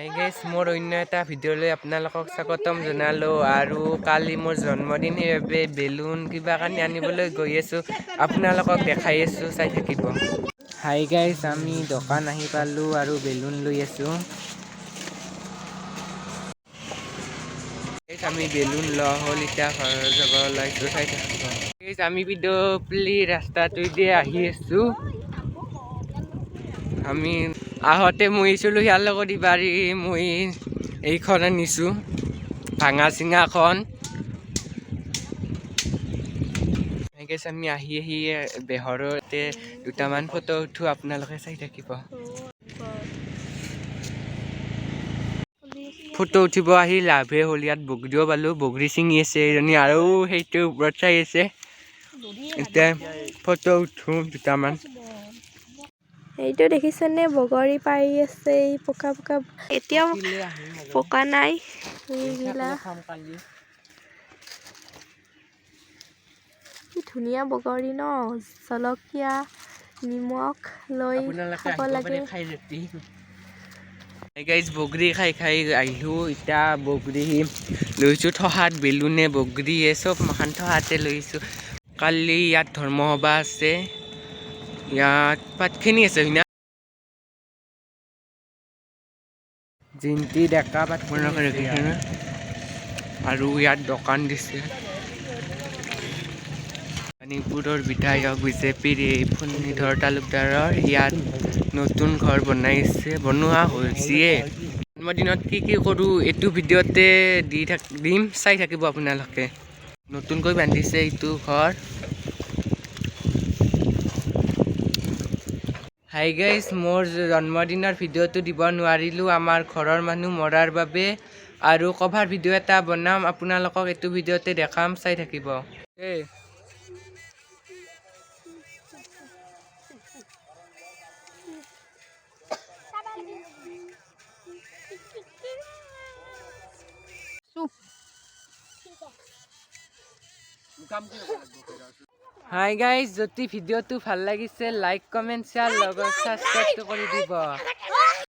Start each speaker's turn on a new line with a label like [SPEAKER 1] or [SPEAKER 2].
[SPEAKER 1] hi guys মোৰ অন্য এটা ভিডিঅ'লৈ আপোনালোকক স্বাগতম জনালোঁ আৰু কালি মোৰ জন্মদিন সেইবাবে বেলুন কিবা কানি আনিবলৈ গৈ আছোঁ আপোনালোকক দেখাই আছোঁ চাই থাকিব হাই গাইজ আমি দোকান আহি পালোঁ আৰু বেলুন লৈ আছোঁ আমি বেলুন লোৱা হ'ল এতিয়া ঘৰ যাব ওলাইছোঁ চাই থাকিব আমি বিদপল্লী ৰাস্তাটোৱেদি আহি আছোঁ আমি আহোঁতে মই আছিলোঁ ইয়াৰ লগত ইবাৰি মই এইখন আনিছোঁ ভাঙা চিঙাখন আমি আহি বেহৰতে দুটামান ফটো উঠোঁ আপোনালোকে চাই থাকিব ফটো উঠিব আহি লাভে হ'ল ইয়াত বগৰীও পালোঁ বগৰী ছিঙি আছে এজনী আৰু সেইটো ওপৰত চাই আছে এতিয়া ফটো উঠোঁ দুটামান
[SPEAKER 2] এইটো দেখিছেনে বগৰী পাৰি আছে এই পকা পকা এতিয়াও পকা নাই কি ধুনীয়া বগৰী ন জলকীয়া নিমখ লৈ খাব লাগে
[SPEAKER 1] গাইজ বগৰী খাই খাই আহিলোঁ এতিয়া বগৰী লৈছোঁ থহাত বেলুনে বগৰীয়ে চব মাখান থহাতে লৈছোঁ কালি ইয়াত ধৰ্ম সভা আছে ইয়াত পাতখিনি আছে হয়না জিন্তি ডেকা পাত ৰাখিছে আৰু ইয়াত দোকান দিছে পানীপুৰৰ বিধায়ক বিজেপিৰ ফণীধৰ তালুকদাৰৰ ইয়াত নতুন ঘৰ বনোৱা হৈছে জন্মদিনত কি কৰোঁ এইটো ভিডিঅ'তে দিম চাই থাকিব আপোনালোকে নতুনকৈ বান্ধিছে এইটো ঘৰ হাই গাইজ মোৰ জন্মদিনৰ ভিডিঅ'টো দিব নোৱাৰিলোঁ আমাৰ ঘৰৰ মানুহ মৰাৰ বাবে আৰু কভাৰ ভিডিঅ' এটা বনাম আপোনালোকক এইটো ভিডিঅ'তে দেখাম চাই থাকিব হাই গাইজ যদি ভিডিঅ'টো ভাল লাগিছে লাইক কমেণ্ট শ্বেয়াৰ লগত ছাবস্ক্ৰাইবটো কৰি দিব